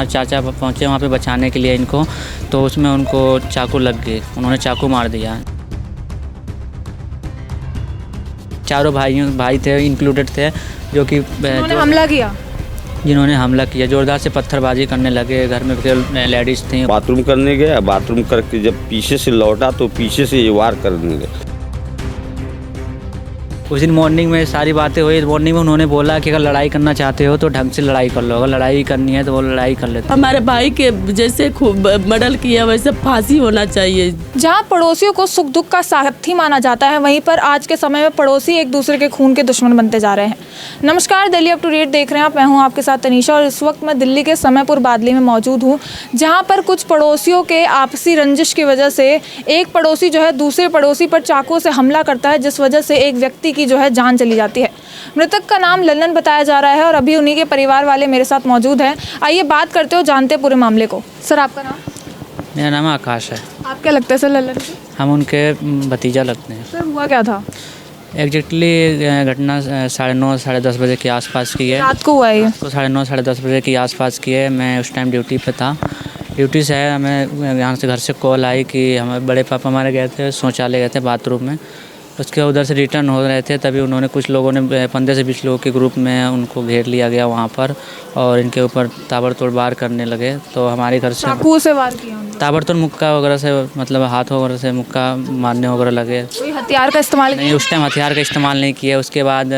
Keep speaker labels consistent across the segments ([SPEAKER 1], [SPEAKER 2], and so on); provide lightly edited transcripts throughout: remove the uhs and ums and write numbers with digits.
[SPEAKER 1] हमारे चाचा पहुँचे वहाँ पे बचाने के लिए इनको, तो उसमें उनको चाकू लग गई, उन्होंने चाकू मार दिया। चारों भाई थे, इंक्लूडेड थे, जो कि जिन्होंने हमला किया ज़ोरदार से पत्थरबाजी करने लगे। घर में लेडीज़ थी।
[SPEAKER 2] बाथरूम करने गया, बाथरूम करके जब पीछे से लौटा तो पीछे से ये वार करने लगे।
[SPEAKER 1] उस दिन मॉर्निंग में सारी बातें हुई। मॉर्निंग में उन्होंने बोला कि अगर लड़ाई करना चाहते हो तो ढंग से लड़ाई कर लो, अगर लड़ाई करनी है तो वो लड़ाई कर लेते।
[SPEAKER 3] हमारे भाई के जैसे खूब मर्डर किया वैसे फांसी होना चाहिए।
[SPEAKER 4] जहां पड़ोसियों को सुख दुख का साथी माना जाता है, वहीं पर आज के समय में पड़ोसी एक दूसरे के खून के दुश्मन बनते जा रहे हैं। नमस्कार, दिल्ली अप टू डेट देख रहे हैं आप। मैं हूं आपके साथ तनीषा और इस वक्त मैं दिल्ली के समयपुर बादली में मौजूद हूं, जहां पर कुछ पड़ोसियों के आपसी रंजिश की वजह से एक पड़ोसी जो है दूसरे पड़ोसी पर चाकू से हमला करता है, जिस वजह से एक व्यक्ति की जो है जान चली जाती है। मृतक का नाम लल्लन बताया जा रहा है और अभी उन्हीं के परिवार वाले मेरे साथ मौजूद हैं। आइए बात करते हो, जानते पूरे मामले को। सर, आपका नाम?
[SPEAKER 1] मेरा नाम आकाश है।
[SPEAKER 4] आप क्या लगता है सर लल्लन को?
[SPEAKER 1] हम उनके भतीजा लगते हैं।
[SPEAKER 4] सर, हुआ क्या था?
[SPEAKER 1] एग्जैक्टली घटना 9:30 साढ़े 10 बजे के आसपास की है।
[SPEAKER 4] रात को हुआ है ये?
[SPEAKER 1] तो 9:30 साढ़े 10 बजे के आसपास की है। मैं उस टाइम ड्यूटी पे था। ड्यूटी से है, हमें यहाँ से घर से कॉल आई कि हमारे बड़े पापा हमारे गए थे शौचालय, गए थे बाथरूम में। उसके उधर से रिटर्न हो रहे थे, तभी उन्होंने कुछ लोगों ने 15 से 20 लोगों के ग्रुप में उनको घेर लिया गया वहाँ पर और इनके ऊपर ताबड़तोड़ वार करने लगे। तो हमारे घर से
[SPEAKER 4] चाकू से वार किया?
[SPEAKER 1] ताबड़तोड़ मुक्का वगैरह से, मतलब हाथ वगैरह से मुक्का मारने वगैरह लगे।
[SPEAKER 4] कोई हथियार का इस्तेमाल
[SPEAKER 1] नहीं, उस टाइम हथियार का इस्तेमाल नहीं किया। उसके बाद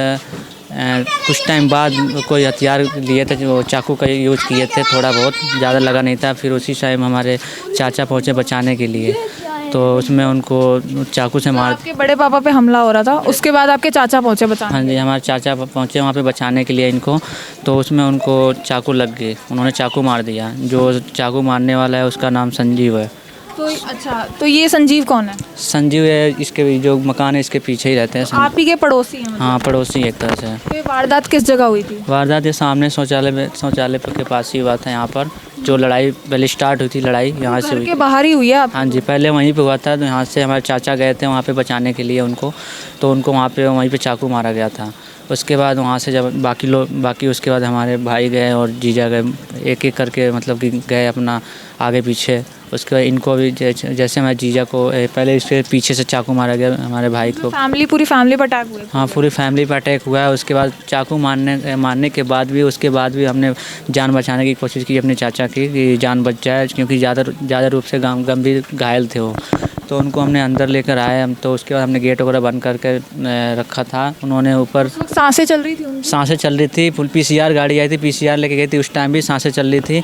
[SPEAKER 1] कुछ टाइम बाद कोई हथियार लिए थे, जो चाकू का यूज़ किए थे, थोड़ा बहुत, ज़्यादा लगा नहीं था। फिर उसी टाइम हमारे चाचा पहुँचे बचाने के लिए, तो उसमें उनको चाकू से मार।
[SPEAKER 4] आपके बड़े पापा पे हमला हो रहा था, उसके बाद आपके चाचा पहुँचे बचाने?
[SPEAKER 1] हाँ जी, हमारे चाचा पहुँचे वहाँ पे बचाने के लिए इनको, तो उसमें उनको चाकू लग गई, उन्होंने चाकू मार दिया। जो चाकू मारने वाला है उसका नाम संजीव है।
[SPEAKER 4] तो अच्छा, तो ये संजीव कौन है?
[SPEAKER 1] संजीव है, इसके जो मकान है इसके पीछे ही रहते हैं।
[SPEAKER 4] आप ही के पड़ोसी हैं?
[SPEAKER 1] हाँ, पड़ोसी एक तरह से।
[SPEAKER 4] तो ये वारदात किस जगह हुई थी?
[SPEAKER 1] वारदात ये सामने शौचालय के पास ही हुआ था। यहाँ पर जो लड़ाई पहले स्टार्ट हुई थी, लड़ाई यहाँ से हुई।
[SPEAKER 4] के बाहर ही हुई है?
[SPEAKER 1] हाँ जी, पहले वहीं पे हुआ था। तो यहाँ से हमारे चाचा गए थे वहाँ पे बचाने के लिए उनको, तो उनको वहीं पे चाकू मारा गया था। उसके बाद वहाँ से जब बाकी उसके बाद हमारे भाई गए और जीजा गए, एक एक करके मतलब कि गए अपना आगे पीछे। उसके बाद इनको भी जैसे हमारे जीजा को पहले इसके पीछे से चाकू मारा गया, हमारे भाई को।
[SPEAKER 4] पूरी फैमिली पर अटैक हुआ?
[SPEAKER 1] हाँ, पूरी फैमिली पर अटैक हुआ है। उसके बाद चाकू मारने के बाद भी, उसके बाद भी हमने जान बचाने की कोशिश की अपने चाचा की, कि जान बच जाए, क्योंकि ज़्यादा रूप से गंभीर घायल थे वो। तो उनको हमने अंदर लेकर आए हम। तो उसके बाद हमने गेट वगैरह बंद करके रखा था। उन्होंने ऊपर
[SPEAKER 4] सांसें चल रही थी उनकी? सांसें
[SPEAKER 1] चल रही थी। फुल PCR गाड़ी आई थी, PCR लेके गई थी, उस टाइम भी सांसें चल रही थी।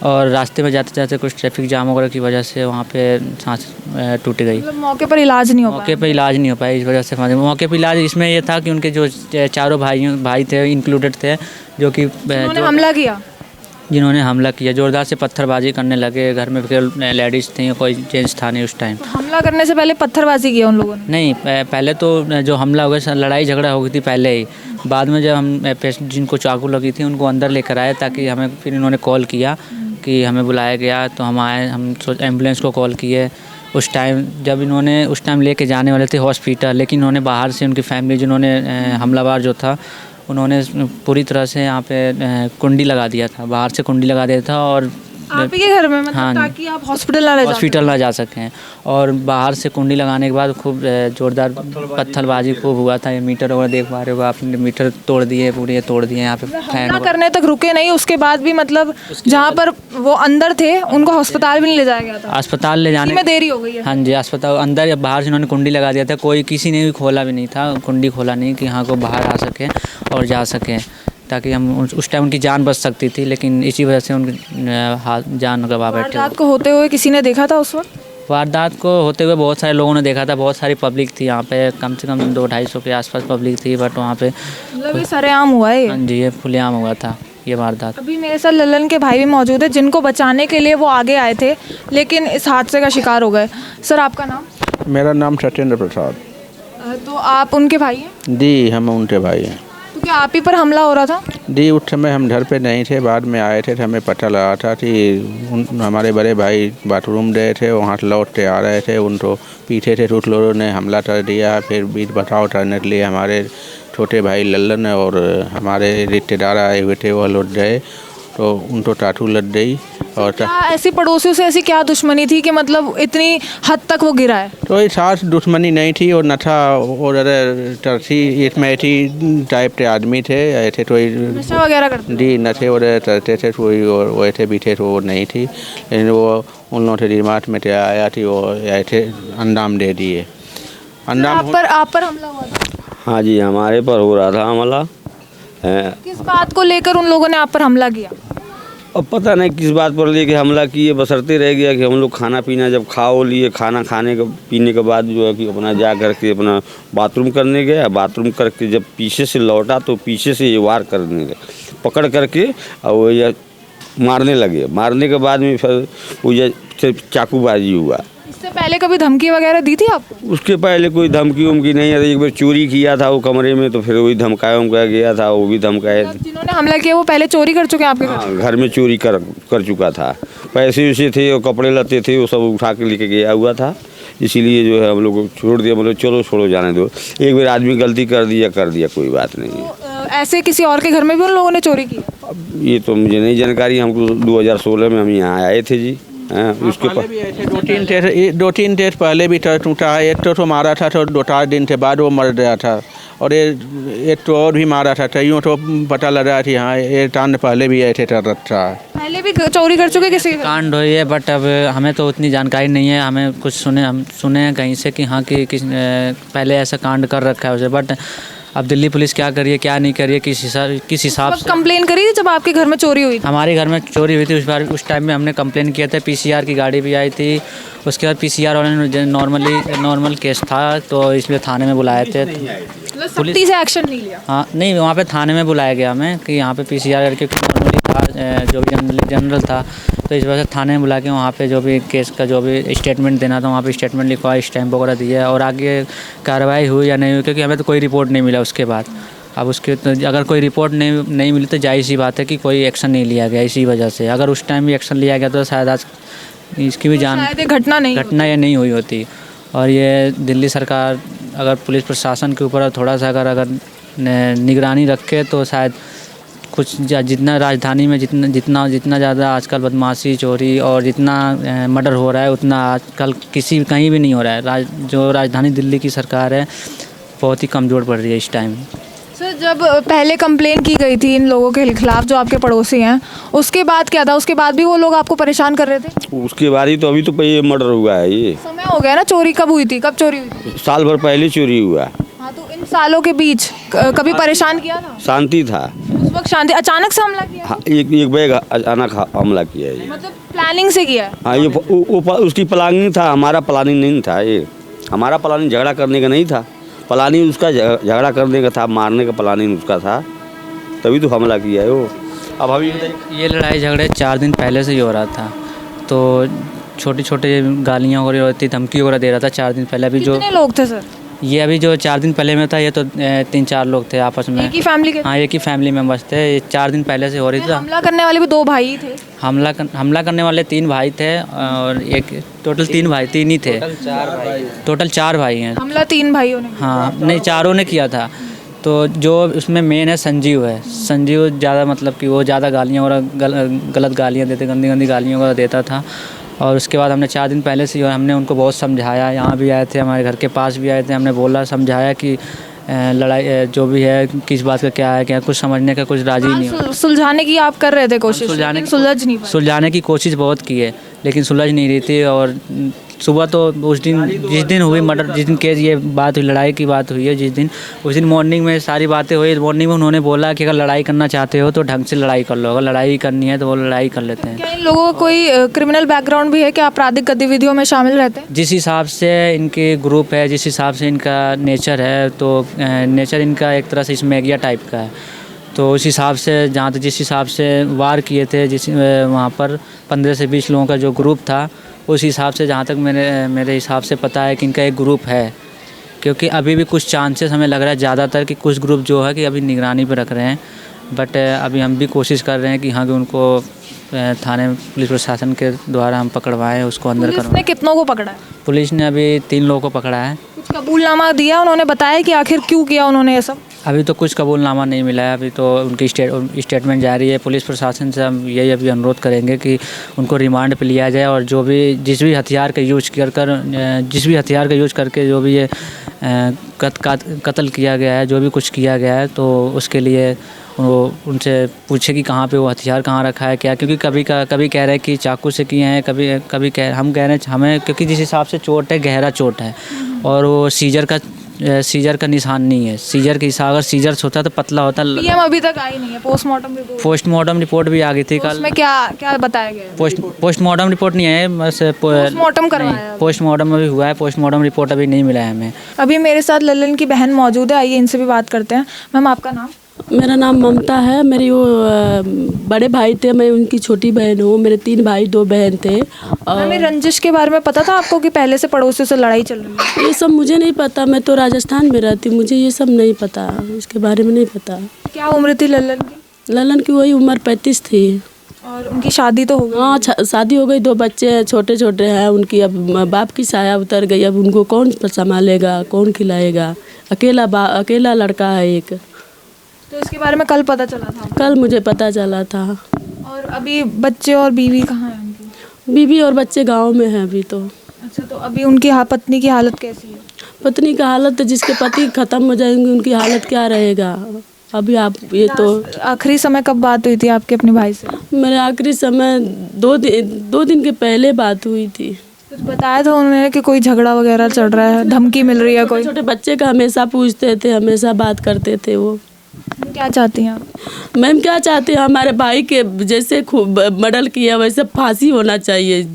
[SPEAKER 1] और रास्ते में जाते जाते कुछ ट्रैफिक जाम वगैरह की वजह से वहाँ पे सांस टूट गई।
[SPEAKER 4] मतलब मौके पर इलाज नहीं हो पाया? इस वजह से मौके पर इलाज इसमें ये था कि उनके जो चारों भाई थे, इंक्लूडेड थे, जो कि जिन्होंने हमला किया ज़ोरदार से पत्थरबाजी करने लगे। घर में लेडीज़ थी, कोई जेंट्स था नहीं उस टाइम। तो हमला करने से पहले पत्थरबाजी किया उन लोगों ने?
[SPEAKER 1] नहीं, पहले तो जो हमला हो गया, लड़ाई झगड़ा हो गई थी पहले ही। बाद में जब हम जिनको चाकू लगी थी उनको अंदर लेकर आए, ताकि हमें फिर इन्होंने कॉल किया कि हमें बुलाया गया, तो हम आए। हम एम्बुलेंस को कॉल किए। उस टाइम जब इन्होंने उस टाइम लेके जाने वाले थे हॉस्पिटल, लेकिन इन्होंने बाहर से उनकी फैमिली, जिन्होंने हमलावर जो था, उन्होंने पूरी तरह से यहाँ पे कुंडी लगा दिया था, बाहर से कुंडी लगा दिया था। और
[SPEAKER 4] आप ही के घर में, मतलब हाँ, ताकि आप हॉस्पिटल
[SPEAKER 1] ना जा सकें। और बाहर से कुंडी लगाने के बाद खूब ज़ोरदार पत्थरबाजी खूब हुआ था। ये मीटर वगैरह देख पा रहे हो आपने, मीटर तोड़ दिए, पूरे तोड़ दिए। यहाँ पे
[SPEAKER 4] हमला करने तक रुके नहीं, उसके बाद भी मतलब जहाँ पर वो अंदर थे उनको अस्पताल भी नहीं ले जाया गया था?
[SPEAKER 1] अस्पताल ले जाने में देरी
[SPEAKER 4] हो गई है।
[SPEAKER 1] हाँ जी, अस्पताल अंदर या बाहर से उन्होंने कुंडी लगा दिया था। किसी ने भी खोला भी नहीं था, कुंडी खोला नहीं कि हाँ को बाहर आ सके और जा सके, ताकि हम उस टाइम उनकी जान बच सकती थी। लेकिन इसी वजह से उनकी जान गवा बैठे।
[SPEAKER 4] वारदात को होते हुए किसी ने देखा था उस वक्त?
[SPEAKER 1] वारदात को होते हुए बहुत सारे लोगों ने देखा था, बहुत सारी पब्लिक थी यहाँ पे, कम से कम 200-250 के आसपास पब्लिक थी। बट वहाँ पे
[SPEAKER 4] मतलब सरेआम हुआ है?
[SPEAKER 1] हाँ जी, ये खुलेआम हुआ था ये वारदात।
[SPEAKER 4] अभी मेरे साथ लल्लन के भाई भी मौजूद है, जिनको बचाने के लिए वो आगे आए थे, लेकिन इस हादसे का शिकार हो गए। सर, आपका नाम?
[SPEAKER 5] मेरा नाम सत्येंद्र प्रसाद।
[SPEAKER 4] तो आप उनके भाई हैं?
[SPEAKER 5] जी, हम उनके भाई हैं।
[SPEAKER 4] तो क्या आप ही पर हमला हो रहा था?
[SPEAKER 5] जी, उस समय हम घर पे नहीं थे, बाद में आए थे, तो हमें पता लगा था कि हमारे बड़े भाई बाथरूम गए थे, वहाँ से लौट के आ रहे थे, उनको पीछे से कुछ लोगों ने हमला कर दिया। फिर बीच बचाव करने के लिए हमारे छोटे भाई लल्लन और हमारे रिश्तेदार आए हुए थे, वह लोग गए, तो तो उनको टाटू लग गई। और
[SPEAKER 4] क्या ऐसी पड़ोसियों से ऐसी क्या दुश्मनी थी कि मतलब इतनी हद तक वो गिरा है?
[SPEAKER 5] तो इस खास दुश्मनी नहीं थी और न था, और तरसी एक मैठी टाइप के आदमी थे, ऐसे तो
[SPEAKER 4] नशा वगैरह करते?
[SPEAKER 5] जी न थे और तरते थे कोई, और वैसे भी थे तो वो नहीं थी, लेकिन वो उन लोगों के दिमाग में तो आया थी, वो ऐसे अंजाम दे दिए। अंजाम
[SPEAKER 4] आप पर हमला हुआ था?
[SPEAKER 2] हाँ जी, हमारे पर हो रहा था हमला।
[SPEAKER 4] किस बात को लेकर उन लोगों ने आप पर हमला किया?
[SPEAKER 2] अब पता नहीं किस बात पर लेके हमला किए, बसरते रह गया कि हम लोग खाना पीना जब खाओ लिए, खाना खाने के पीने के बाद जो है कि अपना जा करके अपना बाथरूम करने गया। बाथरूम करके जब पीछे से लौटा तो पीछे से ये वार करने लगे, पकड़ करके और वो ये मारने लगे। मारने के बाद में फिर वो ये चाकूबाजी हुआ।
[SPEAKER 4] इससे पहले कभी धमकी वगैरह दी थी आपको?
[SPEAKER 2] उसके पहले कोई धमकी उमकी नहीं है। एक बार चोरी किया था वो कमरे में, तो फिर वही धमकाया उमकाया गया था, वो भी धमकाया।
[SPEAKER 4] जिन्होंने हमला किया वो पहले चोरी कर चुके हैं आपके घर?
[SPEAKER 2] हाँ, घर में चोरी कर चुका था। पैसे वैसे थे और कपड़े लत्ते थे, वो सब उठा के लेके गया हुआ था। इसीलिए जो है हम लोग को छोड़ दिया, मतलब चलो छोड़ो जाने दो, एक बार आदमी गलती कर दिया कोई बात नहीं है।
[SPEAKER 4] तो, ऐसे किसी और के घर में भी उन लोगों ने चोरी की?
[SPEAKER 2] अब ये तो मुझे नहीं जानकारी, हमको 2016 में हम यहाँ आए थे जी। उसके
[SPEAKER 5] पहले भी ऐसे दो तीन टेस्ट पहले भी टूटा है। एक तो मारा था तो 2-4 दिन के बाद वो मर गया था, और एक तो और भी मारा था, तो यूँ तो पता लगा कि हाँ ये टांड पहले भी ऐसे कर रखा है।
[SPEAKER 4] पहले भी चोरी कर चुके किसी के?
[SPEAKER 1] कांड हुई है, बट अब हमें तो उतनी जानकारी नहीं है। हमें कुछ हम सुने हैं कहीं से कि हाँ कि पहले ऐसा कांड कर रखा है उसे, बट अब दिल्ली पुलिस क्या करिए क्या नहीं करिए, किस हिसाब से।
[SPEAKER 4] कंप्लेन करी थी जब आपके घर में चोरी हुई थी? हमारे
[SPEAKER 1] घर में चोरी हुई थी उस टाइम में हमने कंप्लेन किया था। पीसीआर की गाड़ी भी आई थी। उसके बाद पीसीआर वाले ने नॉर्मल केस था तो इसलिए थाने में बुलाए थे।
[SPEAKER 4] पुलिस से एक्शन नहीं लिया?
[SPEAKER 1] हाँ नहीं, वहाँ पे थाने में बुलाया गया हमें कि यहाँ पे पीसीआर करके नॉर्मली था, जो भी जनरल था, तो इस वजह से थाने में बुला के वहाँ पे जो भी केस का जो भी स्टेटमेंट देना था वहाँ पे स्टेटमेंट लिखवा, स्टैम्प वगैरह दिया, और आगे कार्रवाई हुई या नहीं हुई, क्योंकि हमें तो कोई रिपोर्ट नहीं मिला उसके बाद। अब उसके तो अगर कोई रिपोर्ट नहीं मिली तो जाहिर सी बात है कि कोई एक्शन नहीं लिया गया। इसी वजह से अगर उस टाइम भी एक्शन लिया गया तो शायद आज इसकी भी घटना ये नहीं हुई होती। और ये दिल्ली सरकार अगर पुलिस प्रशासन के ऊपर थोड़ा सा अगर निगरानी रखे तो शायद कुछ जितना राजधानी में जितना ज़्यादा आजकल बदमाशी, चोरी और जितना मर्डर हो रहा है उतना आजकल कहीं भी नहीं हो रहा है। जो राजधानी दिल्ली की सरकार है बहुत ही कमज़ोर पड़ रही है इस टाइम।
[SPEAKER 4] सर, जब पहले कंप्लेन की गई थी इन लोगों के खिलाफ जो आपके पड़ोसी हैं, उसके बाद क्या था? उसके बाद भी वो लोग आपको परेशान कर रहे थे?
[SPEAKER 2] उसके बाद ही तो अभी तो ये मर्डर हुआ है। ये
[SPEAKER 4] समय हो गया ना, चोरी कब हुई थी? कब चोरी हुई थी?
[SPEAKER 2] साल भर पहले चोरी हुआ।
[SPEAKER 4] हाँ, तो इन सालों के बीच कभी परेशान किया था?
[SPEAKER 2] शांति था
[SPEAKER 4] उस वक्त, शांति। अचानक से हमला किया?
[SPEAKER 2] हाँ, एक बैग अचानक हमला किया है।
[SPEAKER 4] मतलब प्लानिंग से किया है?
[SPEAKER 2] हाँ, ये उसकी प्लानिंग था, हमारा प्लानिंग नहीं था। ये हमारा प्लानिंग झगड़ा करने का नहीं था, प्लानिंग उसका झगड़ा करने का था, मारने का प्लानिंग उसका था, तभी तो हमला किया है वो। अब अभी
[SPEAKER 1] ये लड़ाई झगड़े 4 दिन पहले से ही हो रहा था, तो छोटे गालियाँ हो रही होती, धमकी वगैरह दे रहा था 4 दिन पहले। अभी जो
[SPEAKER 4] कितने लोग थे सर?
[SPEAKER 1] ये अभी जो 4 दिन पहले में था ये तो 3-4 लोग थे आपस में।
[SPEAKER 4] एक ही फैमिली के?
[SPEAKER 1] हाँ, एक ही फैमिली मेम्बर्स थे। ये 4 दिन पहले से हो रही थी।
[SPEAKER 4] हमला करने वाले भी 2 भाई थे?
[SPEAKER 1] हमला करने वाले 3 भाई थे और एक टोटल 3 भाई, 3 ही थे। टोटल 4 भाई हैं।
[SPEAKER 4] हमला 3 भाइयों ने?
[SPEAKER 1] हाँ नहीं, 4 ने किया था। तो जो उसमें मेन है संजीव है। संजीव ज़्यादा मतलब कि वो ज़्यादा गालियाँ और गलत गालियाँ देते, गंदी गालियाँ वगैरह देता था। और उसके बाद हमने 4 दिन पहले से हमने उनको बहुत समझाया, यहाँ भी आए थे, हमारे घर के पास भी आए थे, हमने बोला समझाया कि लड़ाई जो भी है किस बात का क्या है, क्या कुछ समझने का कुछ राजी नहीं हो।
[SPEAKER 4] सुलझाने की आप कर रहे थे कोशिश?
[SPEAKER 1] सुलझाने की कोशिश बहुत की है लेकिन सुलझ नहीं रही थी। और सुबह तो उस दिन जिस दिन हुई मर्डर, जिस दिन केस ये बात हुई, लड़ाई की बात हुई है उस दिन मॉर्निंग में सारी बातें हुई। मॉर्निंग में उन्होंने बोला कि अगर लड़ाई करना चाहते हो तो ढंग से लड़ाई कर लो, अगर लड़ाई करनी है तो वो लड़ाई कर लेते हैं।
[SPEAKER 4] क्या इन लोगों का कोई क्रिमिनल बैकग्राउंड भी है कि आपराधिक गतिविधियों में शामिल रहते हैं?
[SPEAKER 1] जिस हिसाब से इनके ग्रुप है, जिस हिसाब से इनका नेचर है, तो नेचर इनका एक तरह से स्मैगिया टाइप का है। तो उस हिसाब से जहाँ तक जिस हिसाब से वार किए थे वहाँ पर 15 से 20 लोगों का जो ग्रुप था, उस हिसाब से जहाँ तक मेरे हिसाब से पता है कि इनका एक ग्रुप है। क्योंकि अभी भी कुछ चांसेस हमें लग रहा है ज़्यादातर कि कुछ ग्रुप जो है कि अभी निगरानी पे रख रहे हैं। बट अभी हम भी कोशिश कर रहे हैं कि हाँ कि उनको थाने पुलिस प्रशासन के द्वारा हम पकड़वाएं, उसको अंदर करवाएं।
[SPEAKER 4] पुलिस ने कितनों को पकड़ा है?
[SPEAKER 1] पुलिस ने अभी 3 लोगों को पकड़ा है।
[SPEAKER 4] कुछ कबूलनामा दिया उन्होंने? बताया कि आखिर क्यों किया उन्होंने ये सब?
[SPEAKER 1] अभी तो कुछ कबूलनामा नहीं मिला है। अभी तो उनकी स्टेटमेंट जारी है। पुलिस प्रशासन से हम यही अभी अनुरोध करेंगे कि उनको रिमांड पे लिया जाए और जिस भी हथियार का यूज करके जो भी ये कत्ल किया गया है, जो भी कुछ किया गया है, तो उसके लिए वो उनसे पूछे कि कहाँ पे वो हथियार कहाँ रखा है क्या, क्योंकि कभी कह रहे हैं कि चाकू से किए हैं, कभी हम कह रहे हैं हमें, क्योंकि जिस हिसाब से चोट है गहरा चोट है और वो सीजर का निशान नहीं है। सीजर के हिसाब अगर सीजर होता तो पतला होता।
[SPEAKER 4] पीएम अभी तक आई नहीं है। पोस्टमार्टम
[SPEAKER 1] रिपोर्ट भी आ गई थी कल।
[SPEAKER 4] उसमें क्या बताया गया है?
[SPEAKER 1] पोस्टमार्टम रिपोर्ट नहीं है, बस
[SPEAKER 4] पोस्टमार्टम करवाया।
[SPEAKER 1] पोस्टमार्टम अभी हुआ है, पोस्टमार्टम रिपोर्ट अभी नहीं मिला है हमें।
[SPEAKER 4] अभी मेरे साथ लल्लन की बहन मौजूद है, आइए इनसे भी बात करते हैं। मैम, आपका नाम?
[SPEAKER 3] मेरा नाम ममता है। मेरी वो बड़े भाई थे, मैं उनकी छोटी बहन हूँ। मेरे 3 भाई 2 बहन थे।
[SPEAKER 4] हमें रंजिश के बारे में पता था आपको कि पहले से पड़ोसियों से लड़ाई चल रही है?
[SPEAKER 3] ये सब मुझे नहीं पता, मैं तो राजस्थान में रहती, मुझे ये सब नहीं पता, इसके बारे में नहीं पता।
[SPEAKER 4] क्या उम्र थी लल्लन की?
[SPEAKER 3] लल्लन की वही उम्र 35 थी।
[SPEAKER 4] और उनकी शादी तो हो गई?
[SPEAKER 3] हाँ, शादी हो गई, 2 बच्चे हैं, छोटे छोटे हैं उनकी। अब बाप की साया उतर गई, अब उनको कौन संभालेगा, कौन खिलाएगा? अकेला लड़का है एक।
[SPEAKER 4] तो इसके बारे में कल पता चला था?
[SPEAKER 3] कल मुझे पता चला था।
[SPEAKER 4] और अभी बच्चे और बीवी कहाँ हैं उनकी?
[SPEAKER 3] बीवी और बच्चे गांव में हैं अभी तो।
[SPEAKER 4] अच्छा, तो अभी उनकी पत्नी की हालत कैसी है?
[SPEAKER 3] पत्नी का हालत तो, जिसके पति खत्म हो जाएंगे उनकी हालत क्या रहेगा अभी। आप ये तो
[SPEAKER 4] आखिरी समय कब बात हुई थी आपके अपने भाई से?
[SPEAKER 3] मेरे आखिरी समय 2 दिन के पहले बात हुई थी।
[SPEAKER 4] कुछ बताया था उन्होंने कि कोई झगड़ा वगैरह चल रहा है, धमकी मिल रही है कोई?
[SPEAKER 3] छोटे बच्चे का हमेशा पूछते थे, हमेशा बात करते थे वो।
[SPEAKER 4] क्या चाहती हैं आप?
[SPEAKER 3] मैम क्या चाहते हैं, हमारे भाई के जैसे खूब मर्डर किया वैसे फांसी होना चाहिए।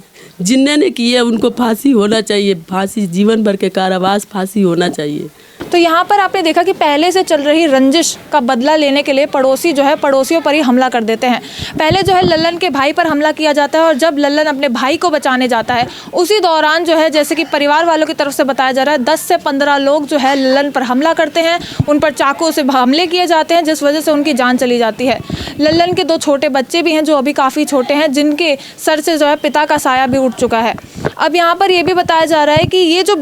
[SPEAKER 3] जिन्होंने किया उनको फांसी होना चाहिए, फांसी, जीवन भर के कारावास, फांसी होना चाहिए।
[SPEAKER 4] तो यहाँ पर आपने देखा कि पहले से चल रही रंजिश का बदला लेने के लिए पड़ोसी जो है पड़ोसियों पर ही हमला कर देते हैं। पहले जो है लल्लन के भाई पर हमला किया जाता है और जब लल्लन अपने भाई को बचाने जाता है उसी दौरान जो है, जैसे कि परिवार वालों की तरफ से बताया जा रहा है, 10 से 15 लोग जो है लल्लन पर हमला करते हैं, उन पर चाकू से हमले किए जाते हैं, जिस वजह से उनकी जान चली जाती है। लल्लन के 2 छोटे बच्चे भी हैं जो अभी काफ़ी छोटे हैं, जिनके सर से जो है पिता का साया भी उठ चुका है। अब यहाँ पर यह भी बताया जा रहा है कि ये जो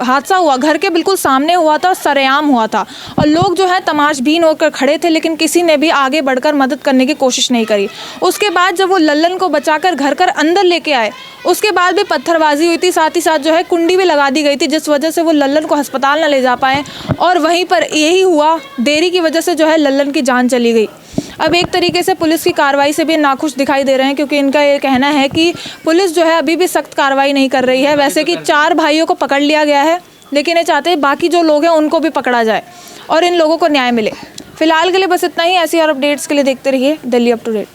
[SPEAKER 4] हादसा हुआ घर के बिल्कुल सामने हुआ था, सरेआम हुआ था और लोग जो है तमाशबीन होकर खड़े थे, लेकिन किसी ने भी आगे बढ़कर मदद करने की कोशिश नहीं करी। उसके बाद जब वो लल्लन को बचाकर घर कर अंदर लेके आए, उसके बाद भी पत्थरबाजी हुई थी, साथ ही साथ जो है कुंडी भी लगा दी गई थी, जिस वजह से वो लल्लन को अस्पताल न ले जा पाए और वहीं पर यही हुआ, देरी की वजह से जो है लल्लन की जान चली गई। अब एक तरीके से पुलिस की कार्रवाई से भी नाखुश दिखाई दे रहे हैं, क्योंकि इनका ये कहना है कि पुलिस जो है अभी भी सख्त कार्रवाई नहीं कर रही है। वैसे कि 4 भाइयों को पकड़ लिया गया है, लेकिन ये चाहते हैं बाकी जो लोग हैं उनको भी पकड़ा जाए और इन लोगों को न्याय मिले। फिलहाल के लिए बस इतना ही। ऐसी और अपडेट्स के लिए देखते रहिए दिल्ली अप टू डेट।